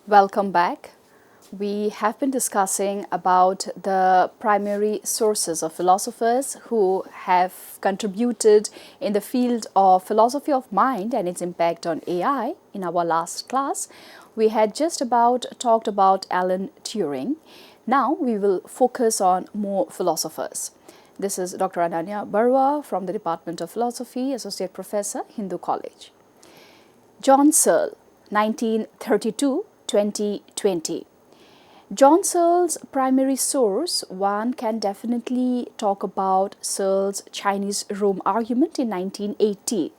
Welcome back. We have been discussing about the primary sources of philosophers who have contributed in the field of philosophy of mind and its impact on AI. In our last class, we had just about talked about Alan Turing. Now we will focus on more philosophers. This is Dr. Ananya Barua from the Department of Philosophy, Associate Professor, Hindu College. John Searle, 1932-2020. John Searle's primary source, one can definitely talk about Searle's Chinese room argument in 1980.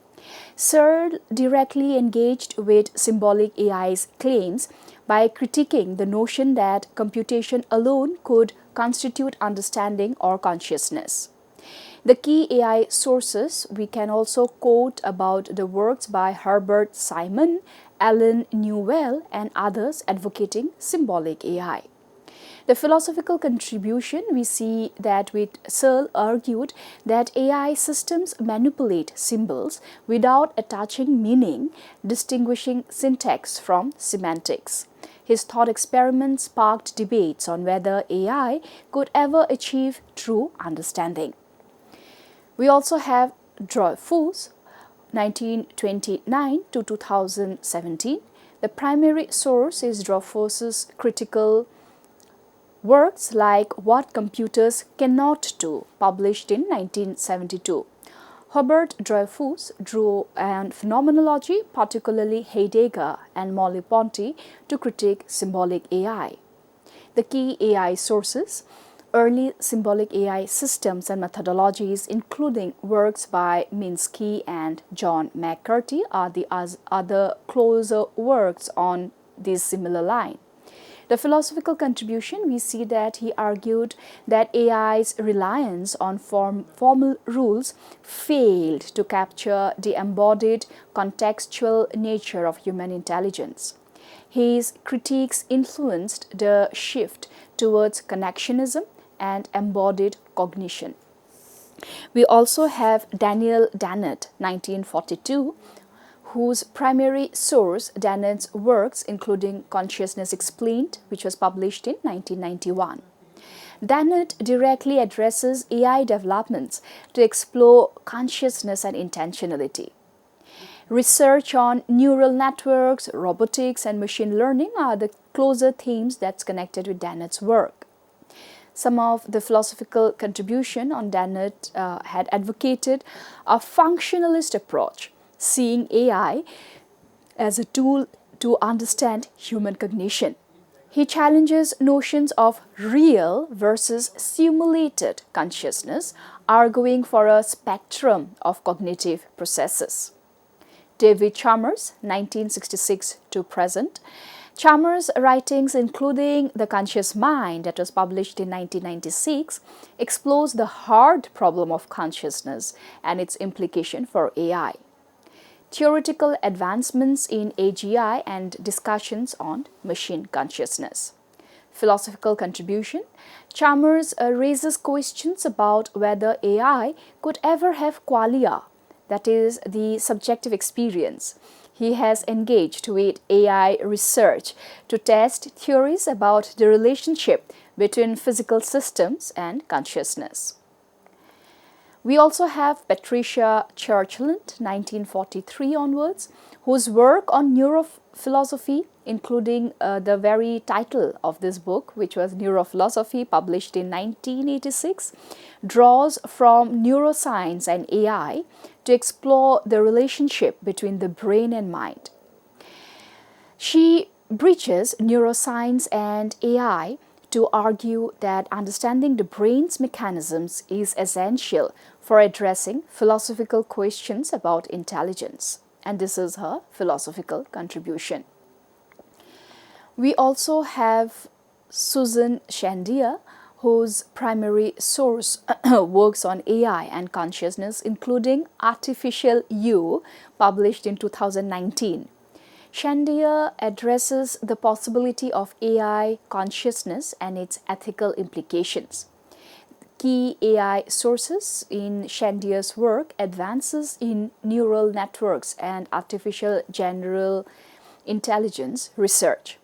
Searle directly engaged with symbolic AI's claims by critiquing the notion that computation alone could constitute understanding or consciousness. The key AI sources we can also quote about the works by Herbert Simon, Alan Newell, and others advocating symbolic AI. The philosophical contribution we see that with Searle argued that AI systems manipulate symbols without attaching meaning, distinguishing syntax from semantics. His thought experiments sparked debates on whether AI could ever achieve true understanding. We also have Dreyfus, 1929 to 2017. The primary source is Dreyfus's critical works like What Computers Cannot Do, published in 1972. Herbert Dreyfus drew on phenomenology, particularly Heidegger and Merleau-Ponty, to critique symbolic AI. The key AI sources: early symbolic AI systems and methodologies, including works by Minsky and John McCarthy, are the other closer works on this similar line. The philosophical contribution, we see that he argued that AI's reliance on formal rules failed to capture the embodied contextual nature of human intelligence. His critiques influenced the shift towards connectionism and embodied cognition. We also have Daniel Dennett, 1942, whose primary source, Dennett's works, including Consciousness Explained, which was published in 1991. Dennett directly addresses AI developments to explore consciousness and intentionality. Research on neural networks, robotics, and machine learning are the closer themes that's connected with Dennett's work. Some of the philosophical contribution on Dennett had advocated a functionalist approach, seeing AI as a tool to understand human cognition. He challenges notions of real versus simulated consciousness, arguing for a spectrum of cognitive processes. David Chalmers, 1966 to present. Chalmers' writings, including The Conscious Mind, that was published in 1996, explores the hard problem of consciousness and its implication for AI. Theoretical advancements in AGI and discussions on machine consciousness. Philosophical contribution: Chalmers raises questions about whether AI could ever have qualia, that is, the subjective experience. He has engaged with AI research to test theories about the relationship between physical systems and consciousness. We also have Patricia Churchland, 1943 onwards, whose work on neurophilosophy, including the very title of this book, which was Neurophilosophy, published in 1986, draws from neuroscience and AI to explore the relationship between the brain and mind. She bridges neuroscience and AI to argue that understanding the brain's mechanisms is essential for addressing philosophical questions about intelligence. And this is her philosophical contribution. We also have Susan Shandia, whose primary source works on AI and consciousness, including Artificial You, published in 2019. Shandia addresses the possibility of AI consciousness and its ethical implications. Key AI sources in Shandia's work: advances in neural networks and artificial general intelligence research.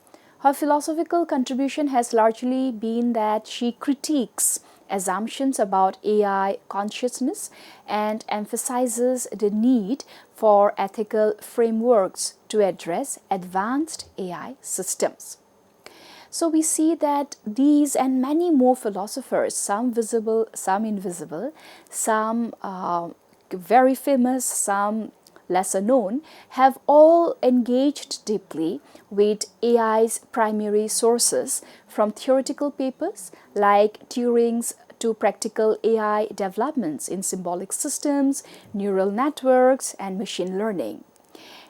Her philosophical contribution has largely been that she critiques assumptions about AI consciousness and emphasizes the need for ethical frameworks to address advanced AI systems. So we see that these and many more philosophers, some visible, some invisible, some very famous, some lesser known, have all engaged deeply with AI's primary sources, from theoretical papers like Turing's to practical AI developments in symbolic systems, neural networks, and machine learning.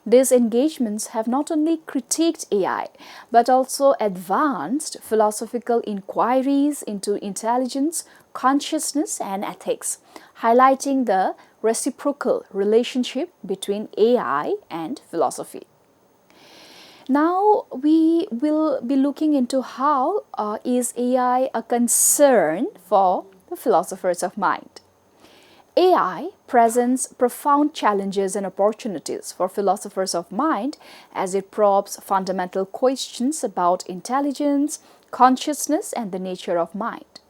These engagements have not only critiqued AI, but also advanced philosophical inquiries into intelligence, consciousness, and ethics, highlighting the reciprocal relationship between AI and philosophy. Now we will be looking into how is AI a concern for the philosophers of mind. AI presents profound challenges and opportunities for philosophers of mind as it probes fundamental questions about intelligence, consciousness, and the nature of mind.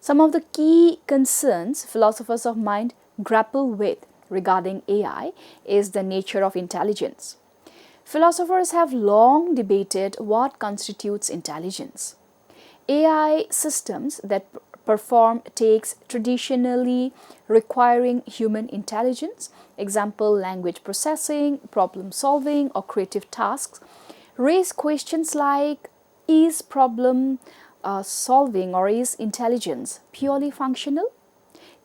Some of the key concerns philosophers of mind grapple with regarding AI is the nature of intelligence. Philosophers have long debated what constitutes intelligence. AI systems that perform tasks traditionally requiring human intelligence, example language processing, problem solving, or creative tasks, raise questions like, is problem solving or is intelligence purely functional?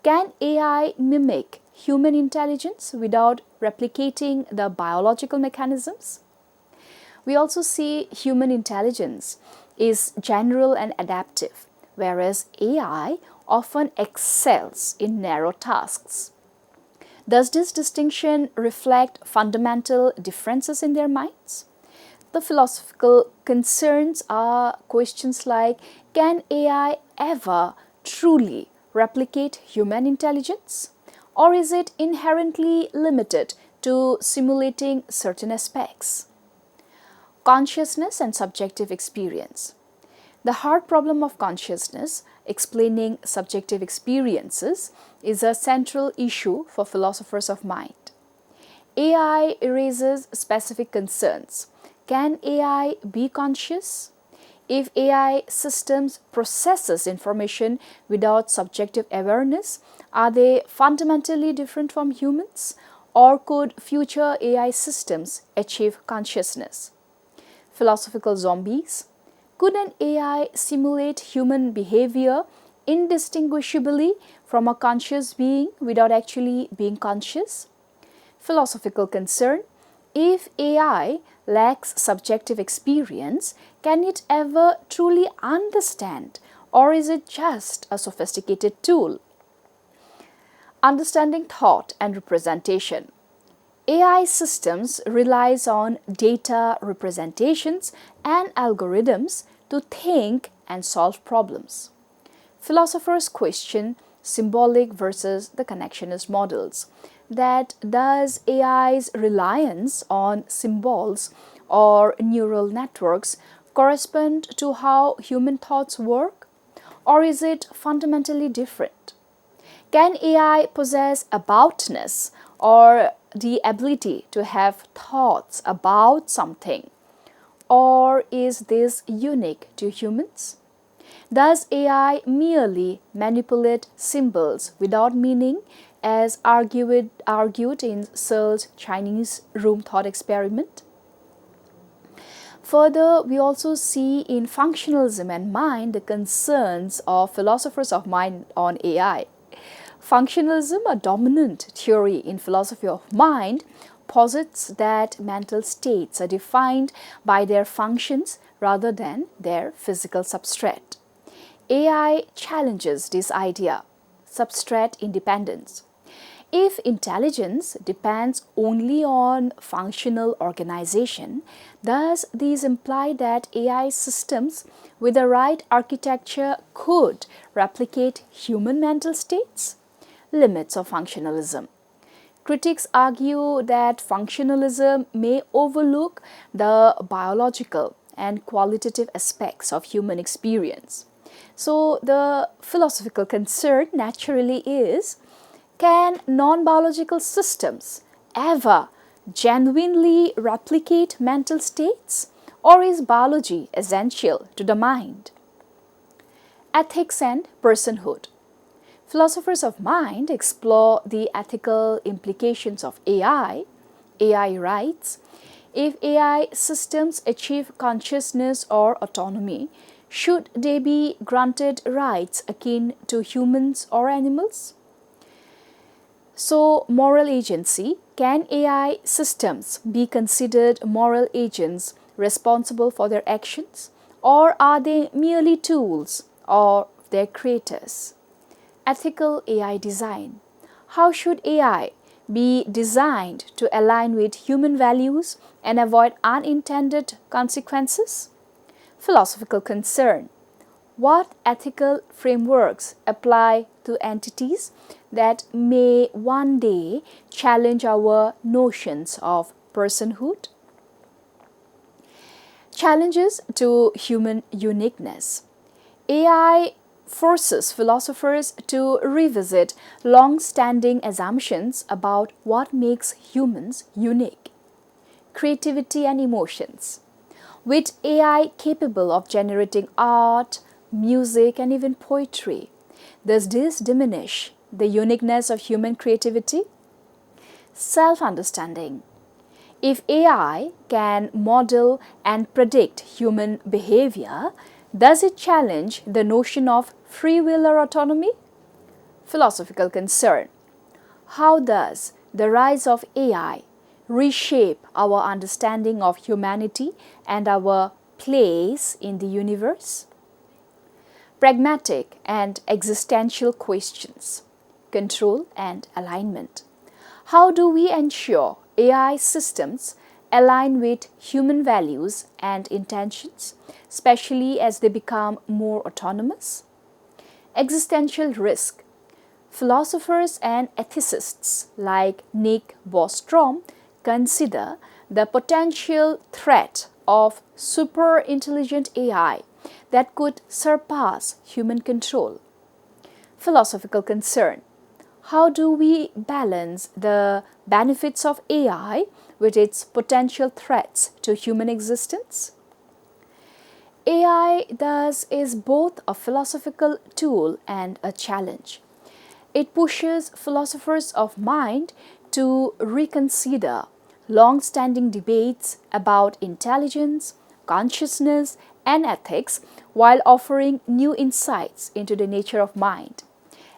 Can AI mimic human intelligence without replicating the biological mechanisms? We also see human intelligence is general and adaptive, whereas AI often excels in narrow tasks. Does this distinction reflect fundamental differences in their minds? The philosophical concerns are questions like, can AI ever truly replicate human intelligence? Or is it inherently limited to simulating certain aspects? Consciousness and subjective experience. The hard problem of consciousness, explaining subjective experiences, is a central issue for philosophers of mind. AI raises specific concerns. Can AI be conscious? If AI systems processes information without subjective awareness, are they fundamentally different from humans? Or could future AI systems achieve consciousness? Philosophical zombies. Could an AI simulate human behavior indistinguishably from a conscious being without actually being conscious? Philosophical concern. If AI lacks subjective experience, can it ever truly understand, or is it just a sophisticated tool? Understanding thought and representation. AI systems relies on data representations and algorithms to think and solve problems. Philosophers question symbolic versus the connectionist models. That does AI's reliance on symbols or neural networks correspond to how human thoughts work? Or is it fundamentally different? Can AI possess aboutness or the ability to have thoughts about something? Or is this unique to humans? Does AI merely manipulate symbols without meaning, as argued in Searle's Chinese room thought experiment? Further, we also see in functionalism and mind the concerns of philosophers of mind on AI. Functionalism, a dominant theory in philosophy of mind, posits that mental states are defined by their functions rather than their physical substrate. AI challenges this idea, substrate independence. If intelligence depends only on functional organization, does these imply that AI systems with the right architecture could replicate human mental states? Limits of functionalism. Critics argue that functionalism may overlook the biological and qualitative aspects of human experience. So the philosophical concern naturally is, can non-biological systems ever genuinely replicate mental states, or is biology essential to the mind? Ethics and personhood. Philosophers of mind explore the ethical implications of AI. AI writes, if AI systems achieve consciousness or autonomy, should they be granted rights akin to humans or animals? So, moral agency. Can AI systems be considered moral agents responsible for their actions, or are they merely tools or their creators? Ethical AI design. How should AI be designed to align with human values and avoid unintended consequences? Philosophical concern. What ethical frameworks apply to entities that may one day challenge our notions of personhood? Challenges to human uniqueness. AI forces philosophers to revisit long-standing assumptions about what makes humans unique. Creativity and emotions. With AI capable of generating art, music, and even poetry, does this diminish the uniqueness of human creativity? Self-understanding. If AI can model and predict human behavior, does it challenge the notion of free will or autonomy? Philosophical concern. How does the rise of AI reshape our understanding of humanity and our place in the universe? Pragmatic and existential questions. Control and alignment. How do we ensure AI systems align with human values and intentions, especially as they become more autonomous? Existential risk. Philosophers and ethicists like Nick Bostrom consider the potential threat of super-intelligent AI that could surpass human control. Philosophical concern. How do we balance the benefits of AI with its potential threats to human existence? AI thus is both a philosophical tool and a challenge. It pushes philosophers of mind to reconsider long-standing debates about intelligence, consciousness, and ethics while offering new insights into the nature of mind.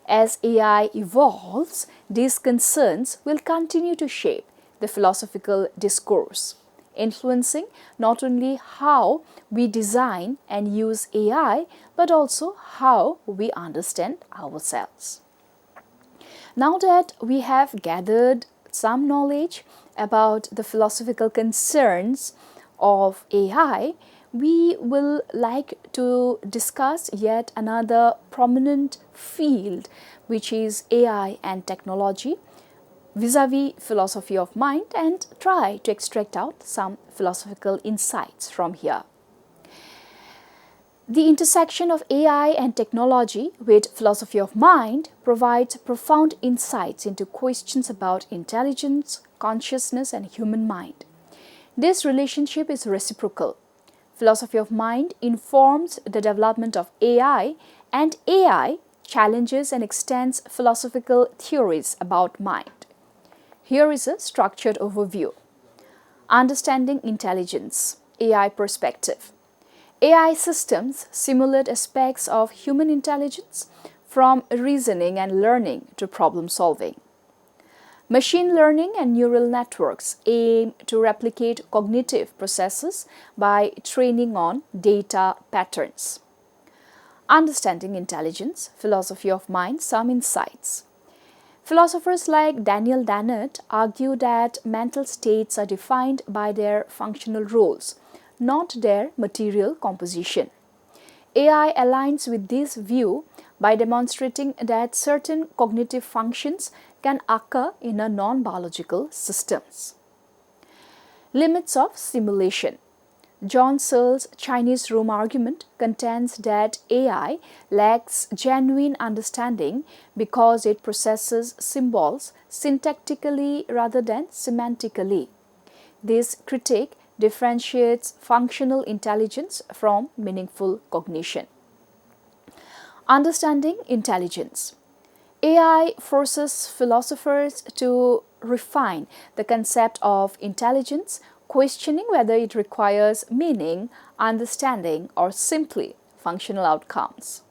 As AI evolves, these concerns will continue to shape the philosophical discourse, influencing not only how we design and use AI, but also how we understand ourselves. Now that we have gathered some knowledge about the philosophical concerns of AI, we will like to discuss yet another prominent field, which is AI and technology vis-a-vis philosophy of mind, and try to extract out some philosophical insights from here. The intersection of AI and technology with philosophy of mind provides profound insights into questions about intelligence, consciousness, and human mind. This relationship is reciprocal. Philosophy of mind informs the development of AI, and AI challenges and extends philosophical theories about mind. Here is a structured overview. Understanding intelligence, AI perspective. AI systems simulate aspects of human intelligence, from reasoning and learning to problem solving. Machine learning and neural networks aim to replicate cognitive processes by training on data patterns. Understanding intelligence, philosophy of mind, some insights. Philosophers like Daniel Dennett argue that mental states are defined by their functional roles, not their material composition. AI aligns with this view by demonstrating that certain cognitive functions can occur in a non-biological systems. Limits of simulation. John Searle's Chinese room argument contends that AI lacks genuine understanding because it processes symbols syntactically rather than semantically. This critique differentiates functional intelligence from meaningful cognition. Understanding intelligence. AI forces philosophers to refine the concept of intelligence, questioning whether it requires meaning, understanding, or simply functional outcomes.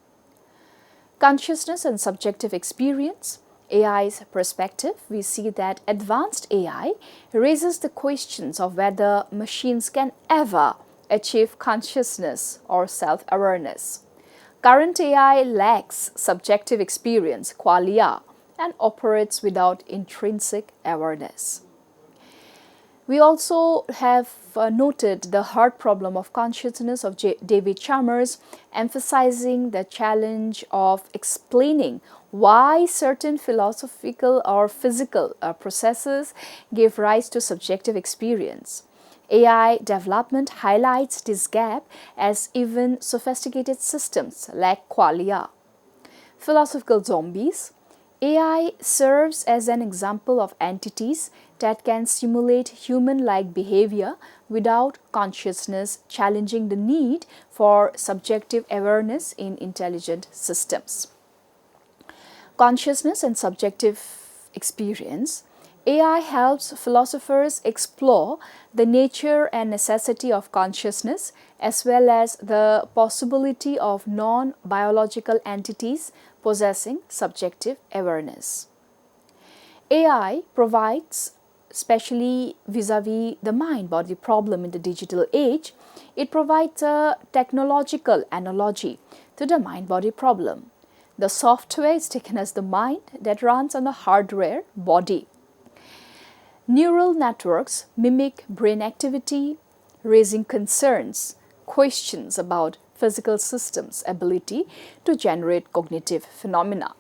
Consciousness and subjective experience. AI's perspective, we see that advanced AI raises the questions of whether machines can ever achieve consciousness or self-awareness. Current AI lacks subjective experience, qualia, and operates without intrinsic awareness. We also have noted the hard problem of consciousness of David Chalmers, emphasizing the challenge of explaining why certain philosophical or physical processes give rise to subjective experience. AI development highlights this gap as even sophisticated systems lack qualia. Philosophical zombies. AI serves as an example of entities that can simulate human-like behavior without consciousness, challenging the need for subjective awareness in intelligent systems. Consciousness and subjective experience. AI helps philosophers explore the nature and necessity of consciousness as well as the possibility of non-biological entities possessing subjective awareness. AI provides, especially vis-a-vis the mind-body problem in the digital age, it provides a technological analogy to the mind-body problem. The software is taken as the mind that runs on the hardware body. Neural networks mimic brain activity, raising questions about physical systems' ability to generate cognitive phenomena.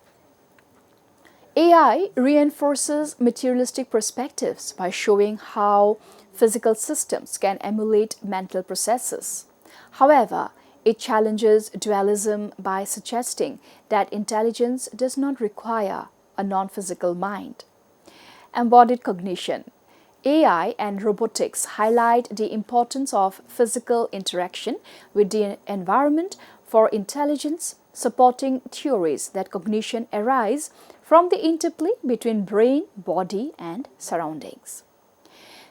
AI reinforces materialistic perspectives by showing how physical systems can emulate mental processes. However, it challenges dualism by suggesting that intelligence does not require a non-physical mind. Embodied cognition. AI and robotics highlight the importance of physical interaction with the environment for intelligence, supporting theories that cognition arises from the interplay between brain, body, and surroundings.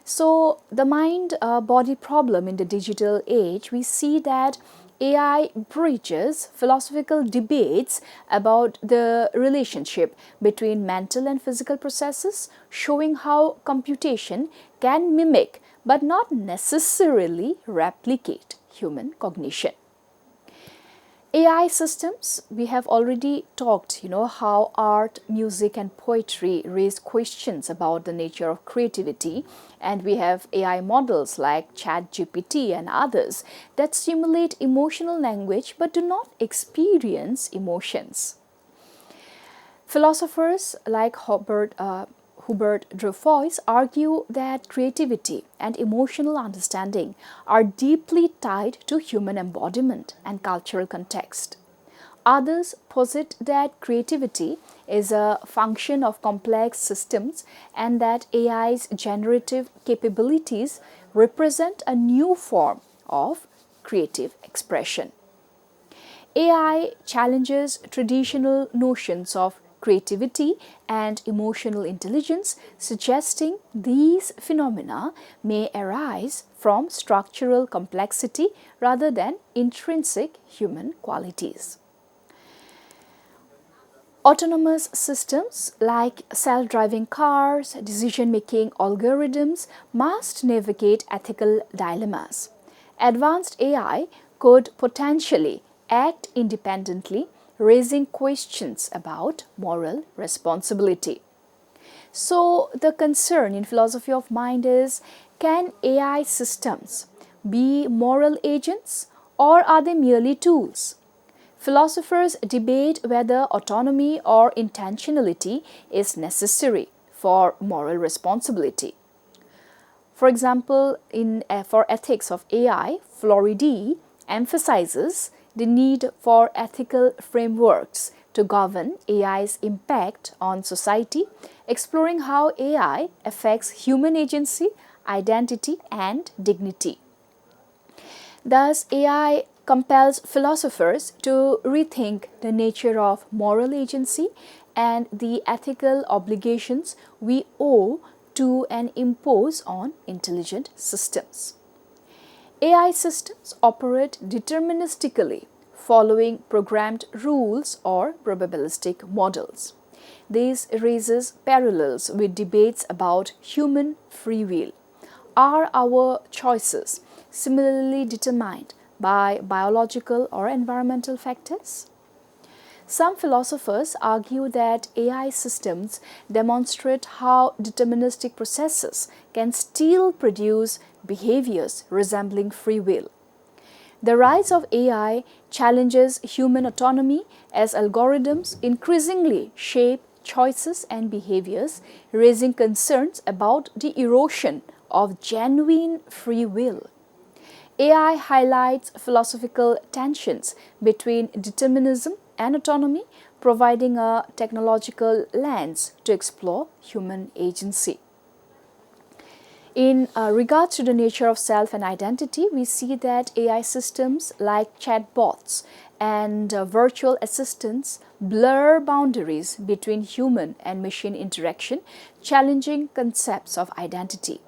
So, the mind-body problem in the digital age, we see that AI bridges philosophical debates about the relationship between mental and physical processes, showing how computation can mimic but not necessarily replicate human cognition. AI systems, we have already talked, how art, music and poetry raise questions about the nature of creativity, and we have AI models like ChatGPT and others that simulate emotional language but do not experience emotions. Philosophers like Hubert Dreyfus argue that creativity and emotional understanding are deeply tied to human embodiment and cultural context. Others posit that creativity is a function of complex systems and that AI's generative capabilities represent a new form of creative expression. AI challenges traditional notions of creativity and emotional intelligence, suggesting these phenomena may arise from structural complexity rather than intrinsic human qualities. Autonomous systems like self-driving cars, decision-making algorithms must navigate ethical dilemmas. Advanced AI could potentially act independently, raising questions about moral responsibility. So, the concern in philosophy of mind is, can AI systems be moral agents or are they merely tools? Philosophers debate whether autonomy or intentionality is necessary for moral responsibility. For example, for ethics of AI, Floridi emphasizes the need for ethical frameworks to govern AI's impact on society, exploring how AI affects human agency, identity, and dignity. Thus, AI compels philosophers to rethink the nature of moral agency and the ethical obligations we owe to and impose on intelligent systems. AI systems operate deterministically, following programmed rules or probabilistic models. This raises parallels with debates about human free will. Are our choices similarly determined by biological or environmental factors? Some philosophers argue that AI systems demonstrate how deterministic processes can still produce behaviors resembling free will. The rise of AI challenges human autonomy as algorithms increasingly shape choices and behaviors, raising concerns about the erosion of genuine free will. AI highlights philosophical tensions between determinism and autonomy, providing a technological lens to explore human agency. In regards to the nature of self and identity, we see that AI systems like chatbots and virtual assistants blur boundaries between human and machine interaction, challenging concepts of identity.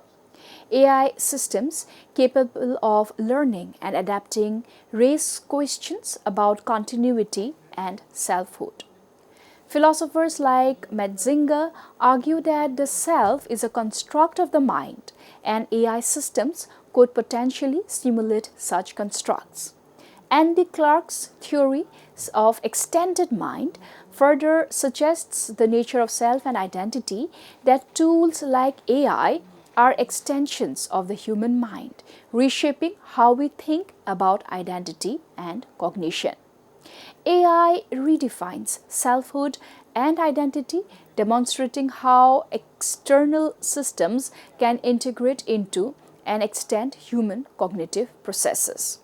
AI systems capable of learning and adapting raise questions about continuity and selfhood. Philosophers like Metzinger argue that the self is a construct of the mind, and AI systems could potentially simulate such constructs. Andy Clark's theory of extended mind further suggests the nature of self and identity, that tools like AI are extensions of the human mind, reshaping how we think about identity and cognition. AI redefines selfhood and identity, demonstrating how external systems can integrate into and extend human cognitive processes.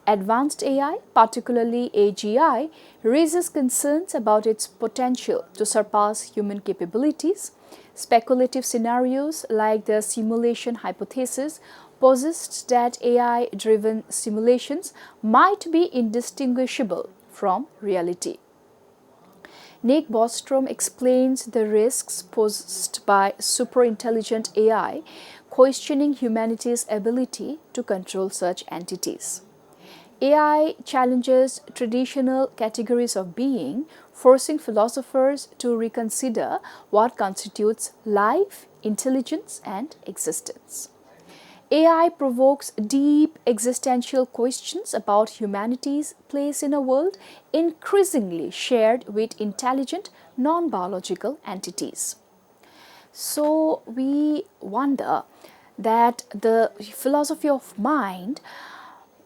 Advanced AI, particularly AGI, raises concerns about its potential to surpass human capabilities. Speculative scenarios like the simulation hypothesis posit that AI-driven simulations might be indistinguishable from reality. Nick Bostrom explains the risks posed by superintelligent AI, questioning humanity's ability to control such entities. AI challenges traditional categories of being, forcing philosophers to reconsider what constitutes life, intelligence, and existence. AI provokes deep existential questions about humanity's place in a world increasingly shared with intelligent, non-biological entities. So we wonder that the philosophy of mind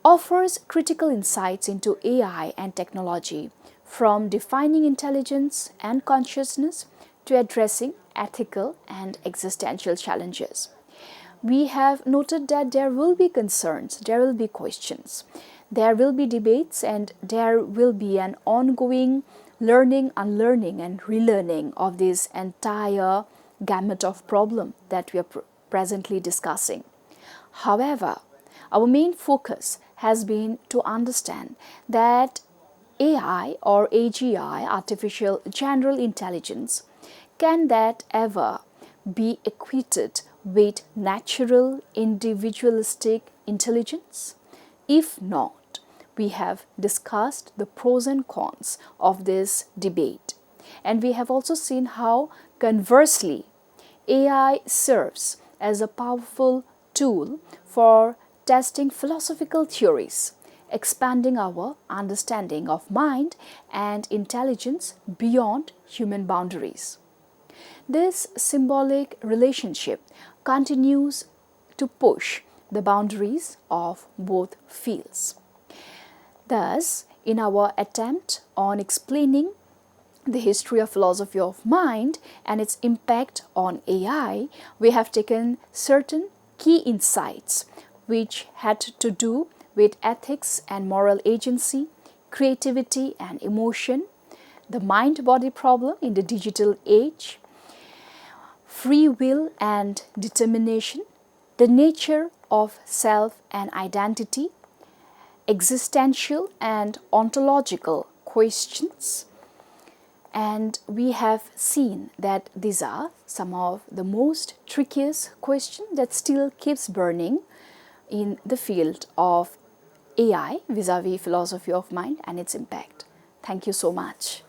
offers critical insights into AI and technology, from defining intelligence and consciousness to addressing ethical and existential challenges. We have noted that there will be concerns, there will be questions, there will be debates, and there will be an ongoing learning, unlearning, and relearning of this entire gamut of problem that we are presently discussing. However, our main focus has been to understand that AI or AGI, artificial general intelligence, can that ever be equated with natural individualistic intelligence? If not, we have discussed the pros and cons of this debate, and we have also seen how, conversely, AI serves as a powerful tool for testing philosophical theories, expanding our understanding of mind and intelligence beyond human boundaries. This symbolic relationship continues to push the boundaries of both fields. Thus, in our attempt on explaining the history of philosophy of mind and its impact on AI, we have taken certain key insights which had to do with ethics and moral agency, creativity and emotion, the mind-body problem in the digital age, free will and determination, the nature of self and identity, existential and ontological questions. And we have seen that these are some of the most trickiest questions that still keeps burning in the field of AI vis-a-vis philosophy of mind and its impact. Thank you so much.